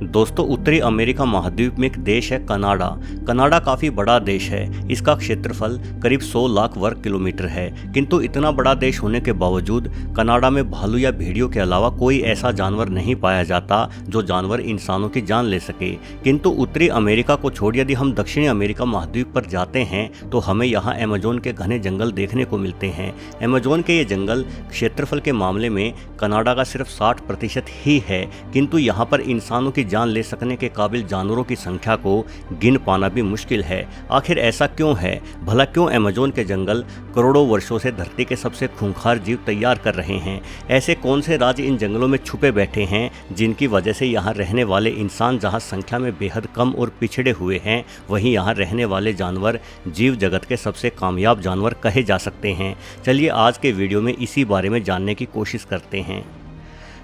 दोस्तों, उत्तरी अमेरिका महाद्वीप में एक देश है कनाडा। कनाडा काफ़ी बड़ा देश है। इसका क्षेत्रफल करीब 100 लाख वर्ग किलोमीटर है। किंतु इतना बड़ा देश होने के बावजूद कनाडा में भालू या भेड़ियों के अलावा कोई ऐसा जानवर नहीं पाया जाता जो जानवर इंसानों की जान ले सके। किंतु उत्तरी अमेरिका को छोड़ यदि हम दक्षिणी अमेरिका महाद्वीप पर जाते हैं तो हमें यहाँ अमेजोन के घने जंगल देखने को मिलते हैं। अमेजोन के ये जंगल क्षेत्रफल के मामले में कनाडा का सिर्फ 60% ही है, किंतु यहाँ पर इंसानों की जान ले सकने के काबिल जानवरों की संख्या को गिन पाना भी मुश्किल है। आखिर ऐसा क्यों है? भला क्यों अमेजोन के जंगल करोड़ों वर्षों से धरती के सबसे खूंखार जीव तैयार कर रहे हैं? ऐसे कौन से राज इन जंगलों में छुपे बैठे हैं जिनकी वजह से यहाँ रहने वाले इंसान जहाँ संख्या में बेहद कम और पिछड़े हुए हैं, वहीं यहाँ रहने वाले जानवर जीव जगत के सबसे कामयाब जानवर कहे जा सकते हैं। चलिए आज के वीडियो में इसी बारे में जानने की कोशिश करते हैं।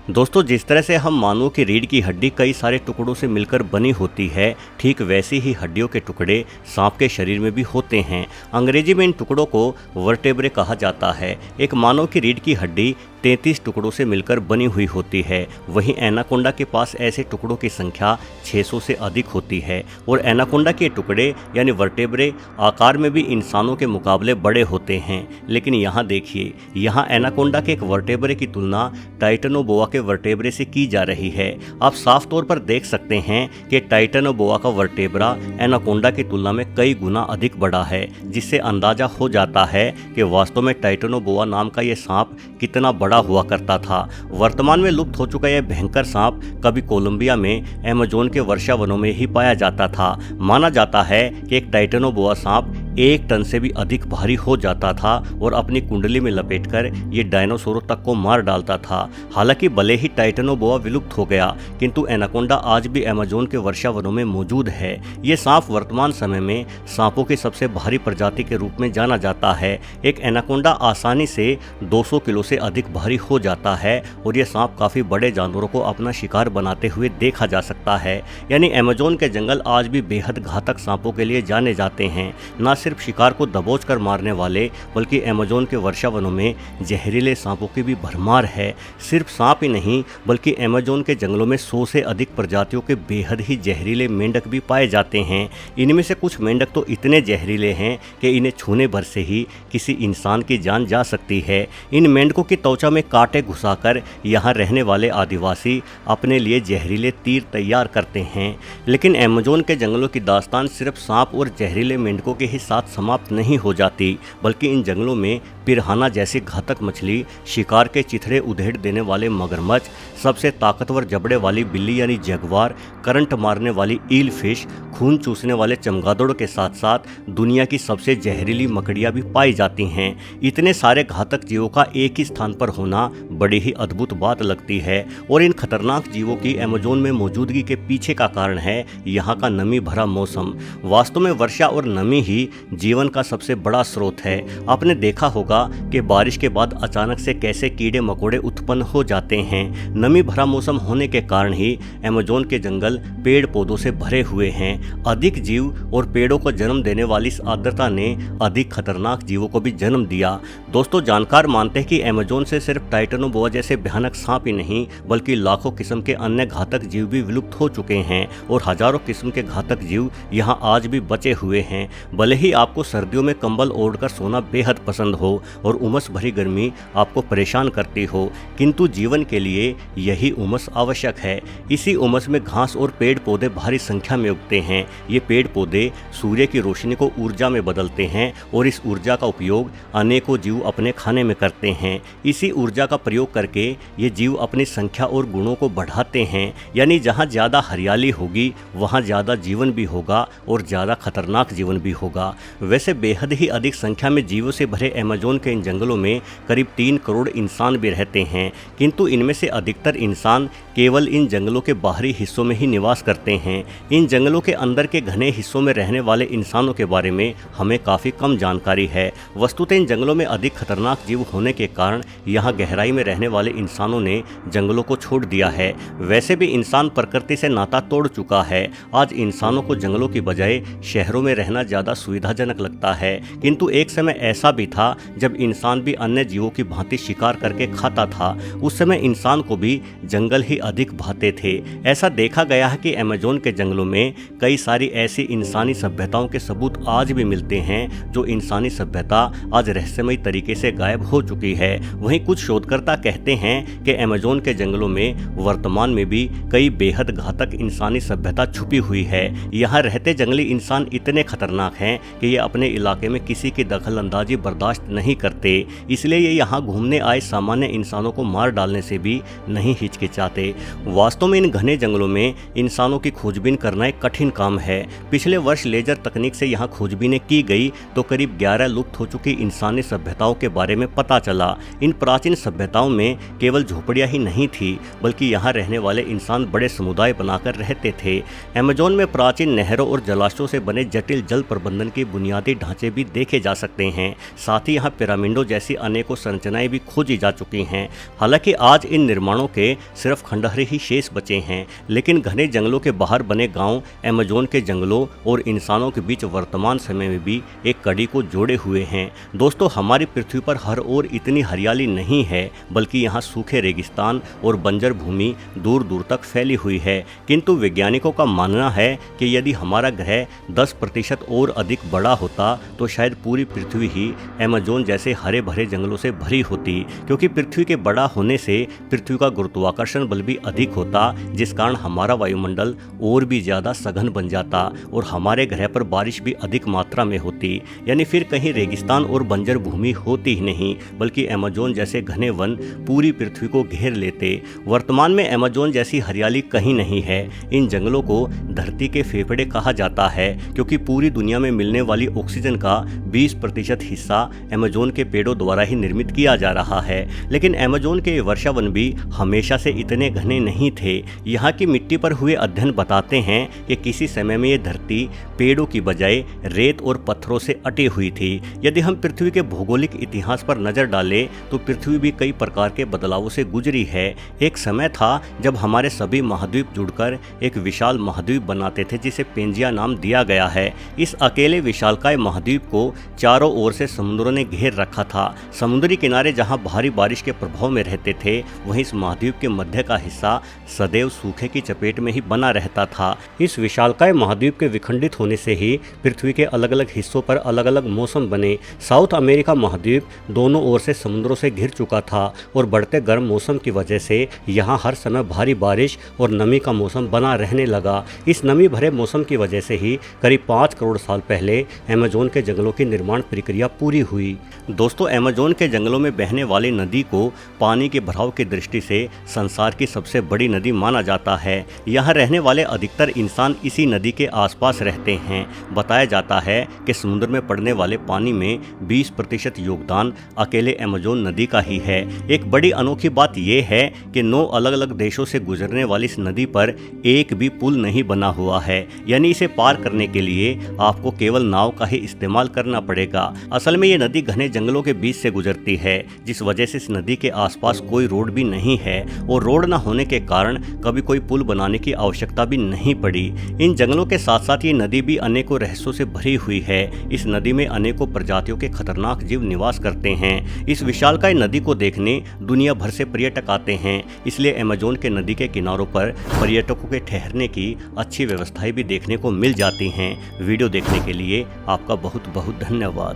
दोस्तों, जिस तरह से हम मानो कि रीढ़ की हड्डी कई सारे टुकड़ों से मिलकर बनी होती है, ठीक वैसी ही हड्डियों के टुकड़े सांप के शरीर में भी होते हैं। अंग्रेजी में इन टुकड़ों को वर्टेब्रे कहा जाता है। एक मानव की रीढ़ की हड्डी 33 टुकड़ों से मिलकर बनी हुई होती है। वहीं एनाकोंडा के पास ऐसे टुकड़ों की संख्या 600 से अधिक होती है और एनाकोंडा के टुकड़े यानी वर्टेब्रे आकार में भी इंसानों के मुकाबले बड़े होते हैं। लेकिन यहाँ देखिए, यहाँ एनाकोंडा के एक वर्टेब्रे की तुलना टाइटनोबोआ के वर्टेब्रे से की जा रही है। आप साफ तौर पर देख सकते हैं कि टाइटनोबोआ का वर्टेब्रा एनाकोंडा की तुलना में कई गुना अधिक बड़ा है, जिससे अंदाजा हो जाता है कि वास्तव में टाइटनोबोआ नाम का यह सांप कितना बड़ा हुआ करता था। वर्तमान में लुप्त हो चुका यह भयंकर सांप कभी कोलंबिया में अमेजोन के वर्षा वनों में ही पाया जाता था। माना जाता है कि एक टाइटनोबोआ सांप 1 टन से भी अधिक भारी हो जाता था और अपनी कुंडली में लपेटकर ये डायनासोरों तक को मार डालता था। हालांकि भले ही टाइटनोबोआ विलुप्त हो गया, किंतु एनाकोंडा आज भी अमेजोन के वर्षा वनों में मौजूद है। ये सांप वर्तमान समय में सांपों की सबसे भारी प्रजाति के रूप में जाना जाता है। एक एनाकोंडा आसानी से 200 किलो से अधिक भारी हो जाता है और ये सांप काफ़ी बड़े जानवरों को अपना शिकार बनाते हुए देखा जा सकता है। यानी अमेजोन के जंगल आज भी बेहद घातक सांपों के लिए जाने जाते हैं। न सिर्फ शिकार को दबोच कर मारने वाले, बल्कि अमेजोन के वर्षा वनों में जहरीले सांपों की भी भरमार है। सिर्फ सांप ही नहीं, बल्कि अमेजोन के जंगलों में 100 से अधिक प्रजातियों के बेहद ही जहरीले मेंढक भी पाए जाते हैं। इनमें से कुछ मेंढक तो इतने जहरीले हैं कि इन्हें छूने भर से ही किसी इंसान की जान जा सकती है। इन मेंढकों की त्वचा में कांटे घुसाकर यहाँ रहने वाले आदिवासी अपने लिए जहरीले तीर तैयार करते हैं। लेकिन अमेजोन के जंगलों की दास्तान सिर्फ सांप और जहरीले मेंढकों के ही साथ समाप्त नहीं हो जाती, बल्कि इन जंगलों में पिरहाना जैसी घातक मछली, शिकार के चिथड़े उधेड़ देने वाले मगरमच्छ, सबसे ताकतवर जबड़े वाली बिल्ली यानी जगुआर, करंट मारने वाली ईल फिश, खून चूसने वाले चमगादड़ों के साथ साथ दुनिया की सबसे जहरीली मकड़ियाँ भी पाई जाती हैं। इतने सारे घातक जीवों का एक ही स्थान पर होना बड़ी ही अद्भुत बात लगती है और इन खतरनाक जीवों की अमेजोन में मौजूदगी के पीछे का कारण है यहाँ का नमी भरा मौसम। वास्तव में वर्षा और नमी ही जीवन का सबसे बड़ा स्रोत है। आपने देखा होगा कि बारिश के बाद अचानक से कैसे कीड़े मकोड़े उत्पन्न हो जाते हैं। नमी भरा मौसम होने के कारण ही अमेजोन के जंगल पेड़ पौधों से भरे हुए हैं। अधिक जीव और पेड़ों को जन्म देने वाली इस आर्द्रता ने अधिक खतरनाक जीवों को भी जन्म दिया। दोस्तों, जानकार मानते हैं कि अमेजोन से सिर्फ टाइटनोबोआ जैसे भयानक सांप ही नहीं, बल्कि लाखों किस्म के अन्य घातक जीव भी विलुप्त हो चुके हैं और हजारों किस्म के घातक जीव यहाँ आज भी बचे हुए हैं। भले ही आपको सर्दियों में कंबल ओढ़कर सोना बेहद पसंद हो और उमस भरी गर्मी आपको परेशान करती हो, किंतु जीवन के लिए यही उमस आवश्यक है। इसी उमस में घास और पेड़ पौधे भारी संख्या में उगते हैं। ये पेड़ पौधे सूर्य की रोशनी को ऊर्जा में बदलते हैं और इस ऊर्जा का उपयोग अनेकों जीव अपने खाने में करते हैं। इसी ऊर्जा का प्रयोग करके ये जीव अपनी संख्या और गुणों को बढ़ाते हैं। यानी जहाँ ज़्यादा हरियाली होगी वहाँ ज़्यादा जीवन भी होगा और ज़्यादा खतरनाक जीवन भी होगा। वैसे बेहद ही अधिक संख्या में जीवों से भरे अमेजोन के इन जंगलों में करीब 3 करोड़ इंसान भी रहते हैं, किंतु इनमें से अधिकतर इंसान केवल इन जंगलों के बाहरी हिस्सों में ही निवास करते हैं। इन जंगलों के अंदर के घने हिस्सों में रहने वाले इंसानों के बारे में हमें काफ़ी कम जानकारी है। वस्तुतः इन जंगलों में अधिक खतरनाक जीव होने के कारण यहाँ गहराई में रहने वाले इंसानों ने जंगलों को छोड़ दिया है। वैसे भी इंसान प्रकृति से नाता तोड़ चुका है। आज इंसानों को जंगलों की बजाय शहरों में रहना ज़्यादा सुविधा सुविधाजनक लगता है, किंतु एक समय ऐसा भी था जब इंसान भी अन्य जीवों की भांति शिकार करके खाता था। उस समय इंसान को भी जंगल ही अधिक भाते थे। ऐसा देखा गया है कि अमेज़न के जंगलों में कई सारी ऐसी इंसानी सभ्यताओं के सबूत आज भी मिलते हैं जो इंसानी सभ्यता आज रहस्यमयी तरीके से गायब हो चुकी है। वहीं कुछ शोधकर्ता कहते हैं कि अमेज़न के जंगलों में वर्तमान में भी कई बेहद घातक इंसानी सभ्यता छुपी हुई है। यहाँ रहते जंगली इंसान इतने खतरनाक हैं कि ये अपने इलाके में किसी की दखलंदाजी बर्दाश्त नहीं करते, इसलिए ये यहाँ घूमने आए सामान्य इंसानों को मार डालने से भी नहीं हिचकिचाते। वास्तव में इन घने जंगलों में इंसानों की खोजबीन करना एक कठिन काम है। पिछले वर्ष लेजर तकनीक से यहाँ खोजबीनें की गई तो करीब 11 लुप्त हो चुकी इंसानी सभ्यताओं के बारे में पता चला। इन प्राचीन सभ्यताओं में केवल झोपड़ियाँ ही नहीं थी, बल्कि यहाँ रहने वाले इंसान बड़े समुदाय बनाकर रहते थे। अमेज़न में प्राचीन नहरों और जलाशयों से बने जटिल जल प्रबंधन के बुनियादी ढांचे भी देखे जा सकते हैं। साथ ही यहाँ पिरामिडों जैसी अनेकों संरचनाएं भी खोजी जा चुकी हैं। हालांकि आज इन निर्माणों के सिर्फ खंडहर ही शेष बचे हैं, लेकिन घने जंगलों के बाहर बने गांव अमेज़न के जंगलों और इंसानों के बीच वर्तमान समय में भी एक कड़ी को जोड़े हुए हैं। दोस्तों, हमारी पृथ्वी पर हर ओर इतनी हरियाली नहीं है, बल्कि यहाँ सूखे रेगिस्तान और बंजर भूमि दूर दूर तक फैली हुई है। किंतु वैज्ञानिकों का मानना है कि यदि हमारा ग्रह 10% और अधिक बड़ा होता तो शायद पूरी पृथ्वी ही अमेज़न जैसे हरे भरे जंगलों से भरी होती, क्योंकि पृथ्वी के बड़ा होने से पृथ्वी का गुरुत्वाकर्षण बल भी अधिक होता, जिस कारण हमारा वायुमंडल और भी ज़्यादा सघन बन जाता और हमारे ग्रह पर बारिश भी अधिक मात्रा में होती। यानी फिर कहीं रेगिस्तान और बंजर भूमि होती ही नहीं, बल्कि अमेज़न जैसे घने वन पूरी पृथ्वी को घेर लेते। वर्तमान में अमेज़न जैसी हरियाली कहीं नहीं है। इन जंगलों को धरती के फेफड़े कहा जाता है, क्योंकि पूरी दुनिया में मिलने वाली ऑक्सीजन का 20% हिस्सा अमेज़न के पेड़ों द्वारा ही निर्मित किया जा रहा है। लेकिन अमेज़न के वर्षावन भी हमेशा से इतने घने नहीं थे। यहाँ की मिट्टी पर हुए अध्ययन बताते हैं कि किसी समय में ये धरती पेड़ों की बजाय रेत और पत्थरों से अटी हुई थी। यदि हम पृथ्वी के भौगोलिक इतिहास पर नजर डालें तो पृथ्वी भी कई प्रकार के बदलावों से गुजरी है। एक समय था जब हमारे सभी महाद्वीप जुड़कर एक विशाल महाद्वीप बनाते थे, जिसे पेंजिया नाम दिया गया है। इस अकेले विशालकाय महाद्वीप को चारों ओर से समुद्रों ने घेर रखा था। समुद्री किनारे जहां भारी बारिश के प्रभाव में रहते थे, वहीं इस महाद्वीप के मध्य का हिस्सा सदैव सूखे की चपेट में ही बना रहता था। इस विशालकाय महाद्वीप के विखंडित होने से ही पृथ्वी के अलग अलग हिस्सों पर अलग अलग मौसम बने। साउथ अमेरिका महाद्वीप दोनों ओर से समुद्रों से घिर चुका था और बढ़ते गर्म मौसम की वजह से यहाँ हर समय भारी बारिश और नमी का मौसम बना रहने लगा। इस नमी भरे मौसम की वजह से ही करीब 5 करोड़ साल पहले अमेज़न के जंगलों की निर्माण प्रक्रिया पूरी हुई। दोस्तों, अमेज़न के जंगलों में बहने वाली नदी को पानी के भराव की दृष्टि से संसार की सबसे बड़ी नदी माना जाता है। यहाँ रहने वाले अधिकतर इंसान इसी नदी के आसपास रहते हैं। बताया जाता है कि समुद्र में पड़ने वाले पानी में 20% योगदान अकेले अमेज़न नदी का ही है। एक बड़ी अनोखी बात यह है कि 9 अलग अलग देशों से गुजरने वाली इस नदी पर एक भी पुल नहीं बना हुआ है, यानी इसे पार करने के लिए आपको केवल नाव का ही इस्तेमाल करना पड़ेगा। असल में ये नदी घने जंगलों के बीच से गुजरती है, जिस वजह से इस नदी के आसपास कोई रोड भी नहीं है और रोड न होने के कारण कभी कोई पुल बनाने की आवश्यकता भी नहीं पड़ी। इन जंगलों के साथ साथ ये नदी भी अनेकों रहस्यों से भरी हुई है। इस नदी में अनेकों प्रजातियों के खतरनाक जीव निवास करते हैं। इस विशालकाय नदी को देखने दुनिया भर से पर्यटक आते हैं, इसलिए अमेज़न के नदी के किनारों पर पर्यटकों के ठहरने की अच्छी व्यवस्थाएं भी देखने को मिल जाती हैं। वीडियो देखने के लिए आपका बहुत बहुत धन्यवाद।